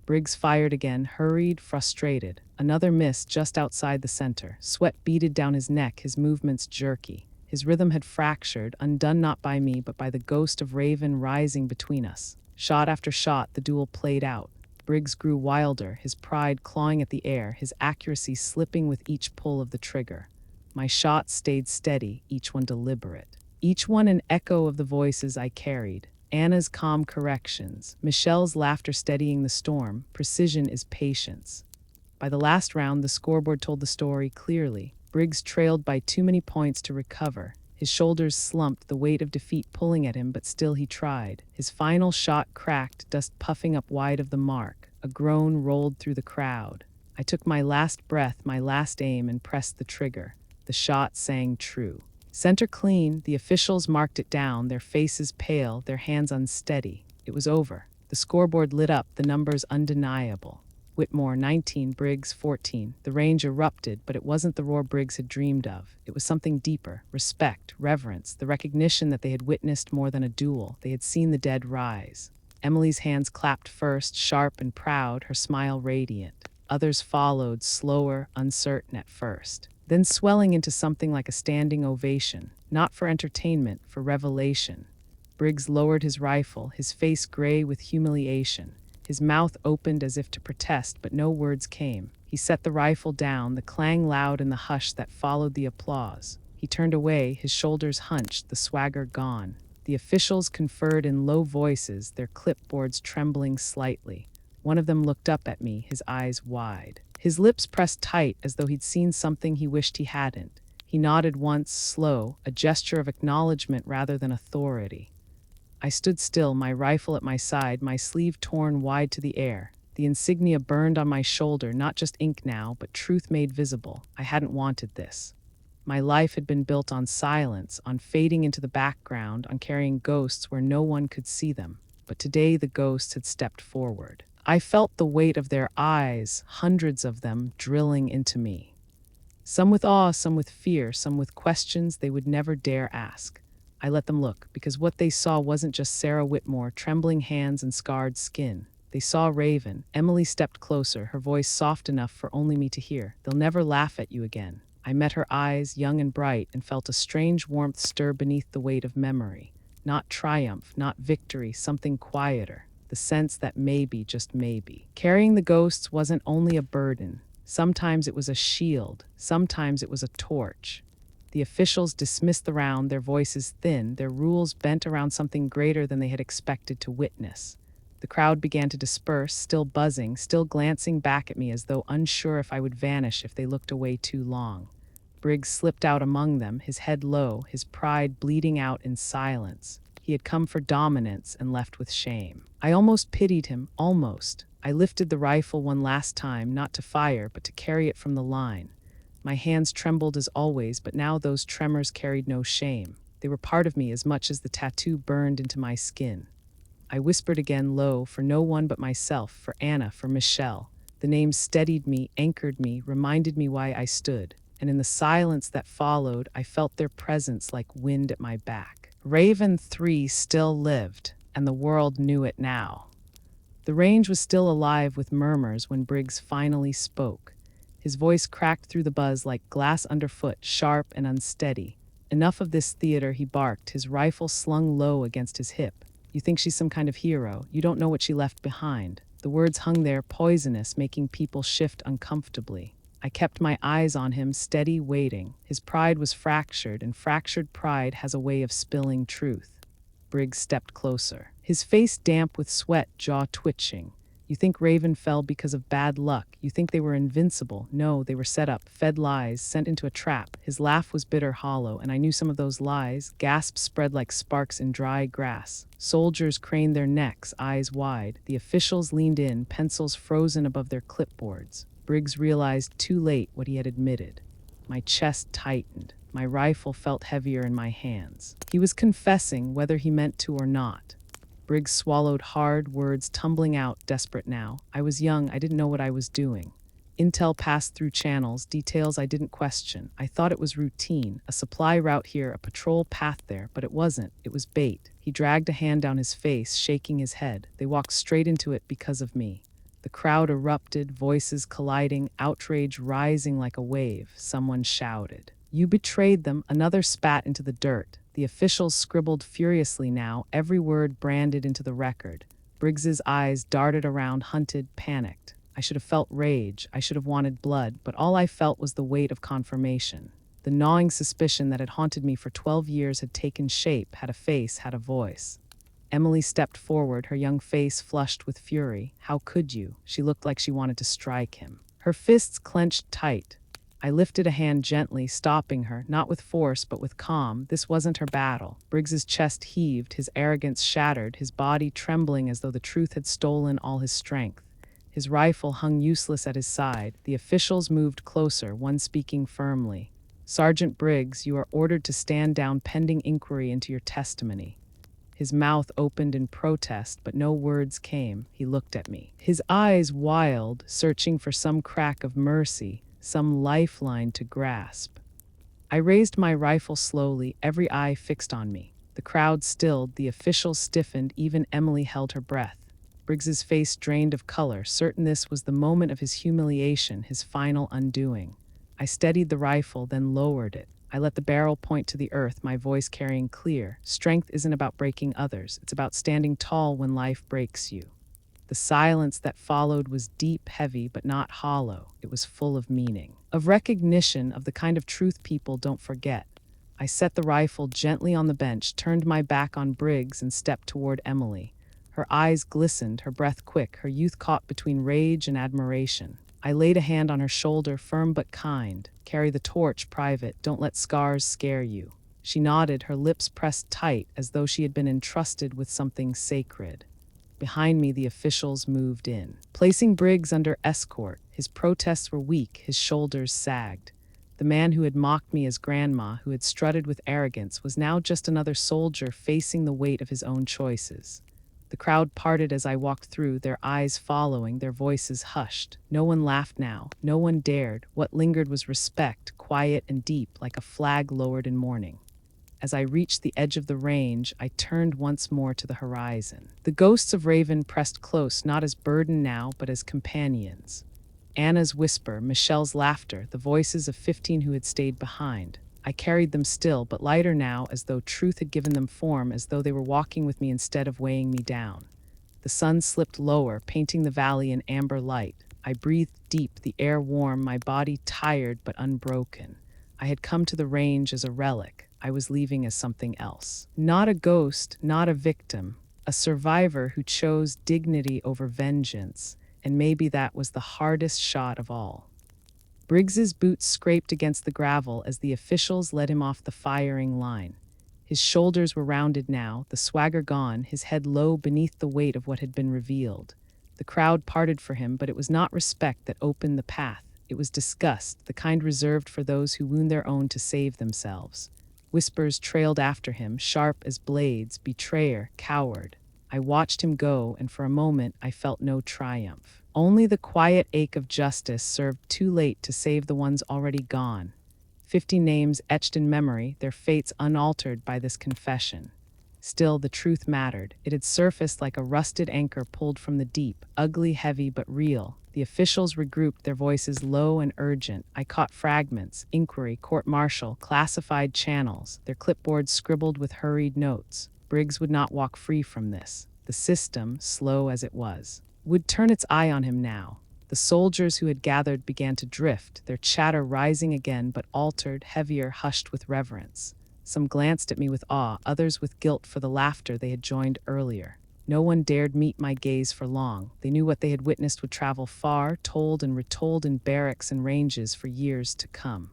Briggs fired again, hurried, frustrated. Another miss just outside the center. Sweat beaded down his neck, his movements jerky. His rhythm had fractured, undone not by me, but by the ghost of Raven rising between us. Shot after shot, the duel played out. Briggs grew wilder, his pride clawing at the air, his accuracy slipping with each pull of the trigger. My shots stayed steady, each one deliberate. Each one an echo of the voices I carried. Anna's calm corrections, Michelle's laughter steadying the storm. Precision is patience. By the last round, the scoreboard told the story clearly. Briggs trailed by too many points to recover. His shoulders slumped, the weight of defeat pulling at him, but still he tried. His final shot cracked, dust puffing up wide of the mark. A groan rolled through the crowd. I took my last breath, my last aim, and pressed the trigger. The shot sang true. Center clean, the officials marked it down, their faces pale, their hands unsteady. It was over. The scoreboard lit up, the numbers undeniable. Whitmore 19, Briggs 14. The range erupted, but it wasn't the roar Briggs had dreamed of. It was something deeper: respect, reverence, the recognition that they had witnessed more than a duel. They had seen the dead rise. Emily's hands clapped first, sharp and proud, her smile radiant. Others followed, slower, uncertain at first, then swelling into something like a standing ovation, not for entertainment, for revelation. Briggs lowered his rifle, his face gray with humiliation. His mouth opened as if to protest, but no words came. He set the rifle down, the clang loud in the hush that followed the applause. He turned away, his shoulders hunched, the swagger gone. The officials conferred in low voices, their clipboards trembling slightly. One of them looked up at me, his eyes wide. His lips pressed tight as though he'd seen something he wished he hadn't. He nodded once, slow, a gesture of acknowledgement rather than authority. I stood still, my rifle at my side, my sleeve torn wide to the air. The insignia burned on my shoulder, not just ink now, but truth made visible. I hadn't wanted this. My life had been built on silence, on fading into the background, on carrying ghosts where no one could see them. But today the ghosts had stepped forward. I felt the weight of their eyes, hundreds of them, drilling into me. Some with awe, some with fear, some with questions they would never dare ask. I let them look, because what they saw wasn't just Sarah Whitmore, trembling hands and scarred skin. They saw Raven. Emily stepped closer, her voice soft enough for only me to hear. "They'll never laugh at you again." I met her eyes, young and bright, and felt a strange warmth stir beneath the weight of memory. Not triumph, not victory, something quieter. The sense that maybe, just maybe, carrying the ghosts wasn't only a burden. Sometimes it was a shield, sometimes it was a torch. The officials dismissed the round, their voices thin, their rules bent around something greater than they had expected to witness. The crowd began to disperse, still buzzing, still glancing back at me as though unsure if I would vanish if they looked away too long. Briggs slipped out among them, his head low, his pride bleeding out in silence. He had come for dominance and left with shame. I almost pitied him, almost. I lifted the rifle one last time, not to fire, but to carry it from the line. My hands trembled as always, but now those tremors carried no shame. They were part of me as much as the tattoo burned into my skin. I whispered again low, for no one but myself, for Anna, for Michelle. The names steadied me, anchored me, reminded me why I stood. And in the silence that followed, I felt their presence like wind at my back. Raven 3 still lived, and the world knew it now. The range was still alive with murmurs when Briggs finally spoke. His voice cracked through the buzz like glass underfoot, sharp and unsteady. "Enough of this theater," he barked, his rifle slung low against his hip. "You think she's some kind of hero. You don't know what she left behind." The words hung there, poisonous, making people shift uncomfortably. I kept my eyes on him, steady, waiting. His pride was fractured, and fractured pride has a way of spilling truth. Briggs stepped closer, his face damp with sweat, jaw twitching. "You think Raven fell because of bad luck. You think they were invincible. No, they were set up, fed lies, sent into a trap." His laugh was bitter, hollow, and I knew some of those lies. Gasps spread like sparks in dry grass. Soldiers craned their necks, eyes wide. The officials leaned in, pencils frozen above their clipboards. Briggs realized too late what he had admitted. My chest tightened. My rifle felt heavier in my hands. He was confessing, whether he meant to or not. Briggs swallowed hard, words tumbling out, desperate now. I was young, I didn't know what I was doing. Intel passed through channels, details I didn't question. I thought it was routine, a supply route here, a patrol path there, but it wasn't. It was bait. He dragged a hand down his face, shaking his head. They walked straight into it because of me. The crowd erupted, voices colliding, outrage rising like a wave. Someone shouted, "You betrayed them." Another spat into the dirt. The officials scribbled furiously now, every word branded into the record. Briggs's eyes darted around, hunted, panicked. I should have felt rage. I should have wanted blood, but all I felt was the weight of confirmation. The gnawing suspicion that had haunted me for 12 years had taken shape, had a face, had a voice. Emily stepped forward, her young face flushed with fury. How could you? She looked like she wanted to strike him. Her fists clenched tight. I lifted a hand gently, stopping her, not with force, but with calm. This wasn't her battle. Briggs's chest heaved, his arrogance shattered, his body trembling as though the truth had stolen all his strength. His rifle hung useless at his side. The officials moved closer, one speaking firmly. "Sergeant Briggs, you are ordered to stand down pending inquiry into your testimony." His mouth opened in protest, but no words came. He looked at me. His eyes wild, searching for some crack of mercy, some lifeline to grasp. I raised my rifle slowly, every eye fixed on me. The crowd stilled, the officials stiffened, even Emily held her breath. Briggs's face drained of color, certain this was the moment of his humiliation, his final undoing. I steadied the rifle, then lowered it. I let the barrel point to the earth, my voice carrying clear. Strength isn't about breaking others. It's about standing tall when life breaks you. The silence that followed was deep, heavy, but not hollow. It was full of meaning, of recognition, of the kind of truth people don't forget. I set the rifle gently on the bench, turned my back on Briggs, and stepped toward Emily. Her eyes glistened, her breath quick, her youth caught between rage and admiration. I laid a hand on her shoulder, firm but kind. "Carry the torch, Private. Don't let scars scare you." She nodded, her lips pressed tight, as though she had been entrusted with something sacred. Behind me, the officials moved in, placing Briggs under escort. His protests were weak, his shoulders sagged. The man who had mocked me as grandma, who had strutted with arrogance, was now just another soldier facing the weight of his own choices. The crowd parted as I walked through, their eyes following, their voices hushed. No one laughed now, no one dared. What lingered was respect, quiet and deep, like a flag lowered in mourning. As I reached the edge of the range, I turned once more to the horizon. The ghosts of Raven pressed close, not as burden now, but as companions. Anna's whisper, Michelle's laughter, the voices of 15 who had stayed behind. I carried them still, but lighter now, as though truth had given them form, as though they were walking with me instead of weighing me down. The sun slipped lower, painting the valley in amber light. I breathed deep, the air warm, my body tired but unbroken. I had come to the range as a relic. I was leaving as something else. Not a ghost, not a victim, a survivor who chose dignity over vengeance, and maybe that was the hardest shot of all. Briggs's boots scraped against the gravel as the officials led him off the firing line. His shoulders were rounded now, the swagger gone, his head low beneath the weight of what had been revealed. The crowd parted for him, but it was not respect that opened the path. It was disgust, the kind reserved for those who wound their own to save themselves. Whispers trailed after him, sharp as blades, betrayer, coward. I watched him go, and for a moment I felt no triumph. Only the quiet ache of justice served too late to save the ones already gone. 50 names etched in memory, their fates unaltered by this confession. Still, the truth mattered. It had surfaced like a rusted anchor pulled from the deep, ugly, heavy, but real. The officials regrouped, their voices low and urgent. I caught fragments: inquiry, court-martial, classified channels, their clipboards scribbled with hurried notes. Briggs would not walk free from this. The system, slow as it was, would turn its eye on him now. The soldiers who had gathered began to drift, their chatter rising again, but altered, heavier, hushed with reverence. Some glanced at me with awe, others with guilt for the laughter they had joined earlier. No one dared meet my gaze for long. They knew what they had witnessed would travel far, told and retold in barracks and ranges for years to come.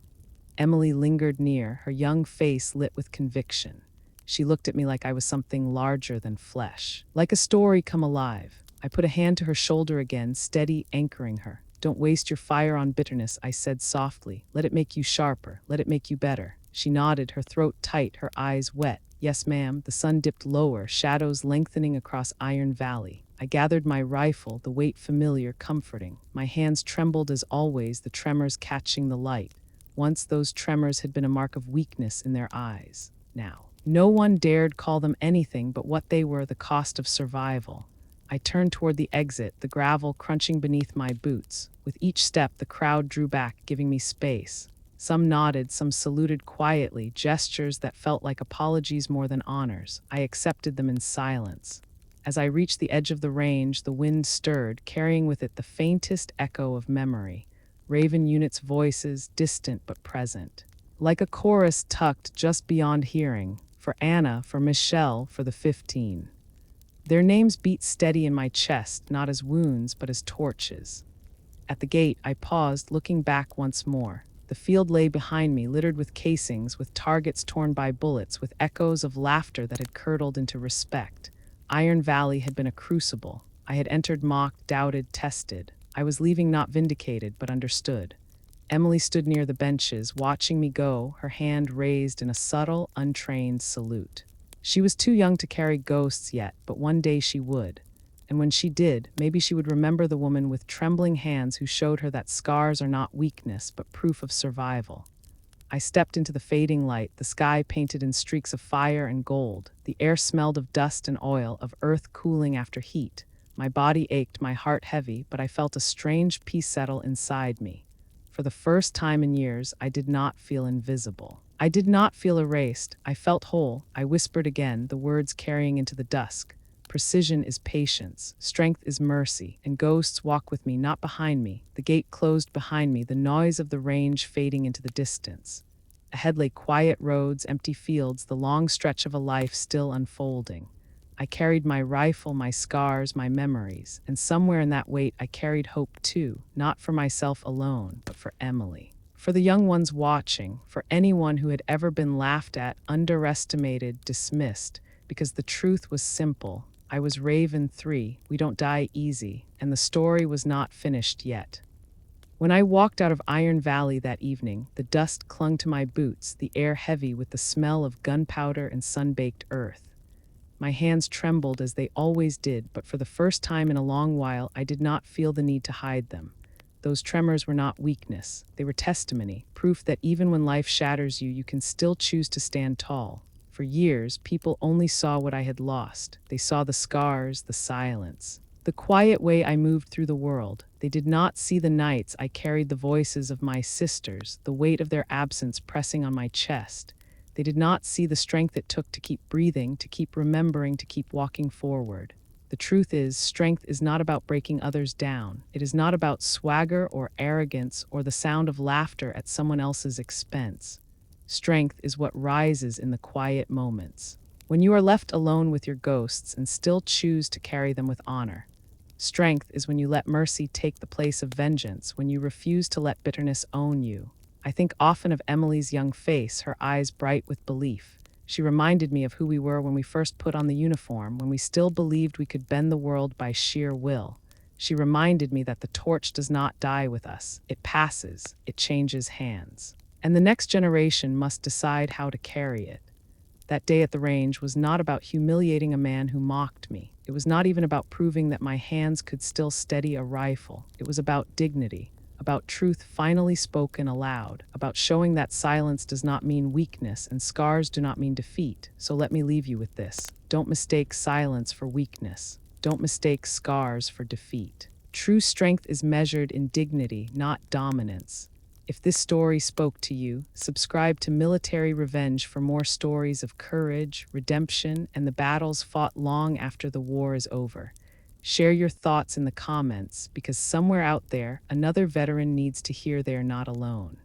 Emily lingered near, her young face lit with conviction. She looked at me like I was something larger than flesh, like a story come alive. I put a hand to her shoulder again, steady, anchoring her. "Don't waste your fire on bitterness," I said softly. "Let it make you sharper. Let it make you better." She nodded, her throat tight, her eyes wet. "Yes, ma'am." The sun dipped lower, shadows lengthening across Iron Valley. I gathered my rifle, the weight familiar, comforting. My hands trembled as always, the tremors catching the light. Once those tremors had been a mark of weakness in their eyes. Now, no one dared call them anything but what they were, the cost of survival. I turned toward the exit, the gravel crunching beneath my boots. With each step, the crowd drew back, giving me space. Some nodded, some saluted quietly, gestures that felt like apologies more than honors. I accepted them in silence. As I reached the edge of the range, the wind stirred, carrying with it the faintest echo of memory. Raven Unit's voices, distant but present. Like a chorus tucked just beyond hearing. For Anna, for Michelle, for the 15. Their names beat steady in my chest, not as wounds, but as torches. At the gate, I paused, looking back once more. The field lay behind me, littered with casings, with targets torn by bullets, with echoes of laughter that had curdled into respect. Iron Valley had been a crucible. I had entered mocked, doubted, tested. I was leaving not vindicated, but understood. Emily stood near the benches, watching me go, her hand raised in a subtle, untrained salute. She was too young to carry ghosts yet, but one day she would. And when she did, maybe she would remember the woman with trembling hands who showed her that scars are not weakness, but proof of survival. I stepped into the fading light, the sky painted in streaks of fire and gold. The air smelled of dust and oil, of earth cooling after heat. My body ached, my heart heavy, but I felt a strange peace settle inside me. For the first time in years, I did not feel invisible. I did not feel erased. I felt whole. I whispered again, the words carrying into the dusk. Precision is patience, strength is mercy, and ghosts walk with me, not behind me. The gate closed behind me, the noise of the range fading into the distance. Ahead lay quiet roads, empty fields, the long stretch of a life still unfolding. I carried my rifle, my scars, my memories, and somewhere in that weight I carried hope too, not for myself alone, but for Emily. For the young ones watching, for anyone who had ever been laughed at, underestimated, dismissed, because the truth was simple. I was Raven 3, we don't die easy, and the story was not finished yet. When I walked out of Iron Valley that evening, the dust clung to my boots, the air heavy with the smell of gunpowder and sun-baked earth. My hands trembled as they always did, but for the first time in a long while, I did not feel the need to hide them. Those tremors were not weakness. They were testimony, proof that even when life shatters you, you can still choose to stand tall. For years, people only saw what I had lost. They saw the scars, the silence, the quiet way I moved through the world. They did not see the nights I carried the voices of my sisters, the weight of their absence pressing on my chest. They did not see the strength it took to keep breathing, to keep remembering, to keep walking forward. The truth is, strength is not about breaking others down. It is not about swagger or arrogance or the sound of laughter at someone else's expense. Strength is what rises in the quiet moments, when you are left alone with your ghosts and still choose to carry them with honor. Strength is when you let mercy take the place of vengeance, when you refuse to let bitterness own you. I think often of Emily's young face, her eyes bright with belief. She reminded me of who we were when we first put on the uniform, when we still believed we could bend the world by sheer will. She reminded me that the torch does not die with us. It passes, it changes hands. And the next generation must decide how to carry it. That day at the range was not about humiliating a man who mocked me. It was not even about proving that my hands could still steady a rifle. It was about dignity, about truth finally spoken aloud, about showing that silence does not mean weakness and scars do not mean defeat. So let me leave you with this. Don't mistake silence for weakness. Don't mistake scars for defeat. True strength is measured in dignity, not dominance. If this story spoke to you, subscribe to Military Revenge for more stories of courage, redemption, and the battles fought long after the war is over. Share your thoughts in the comments because somewhere out there, another veteran needs to hear they're not alone.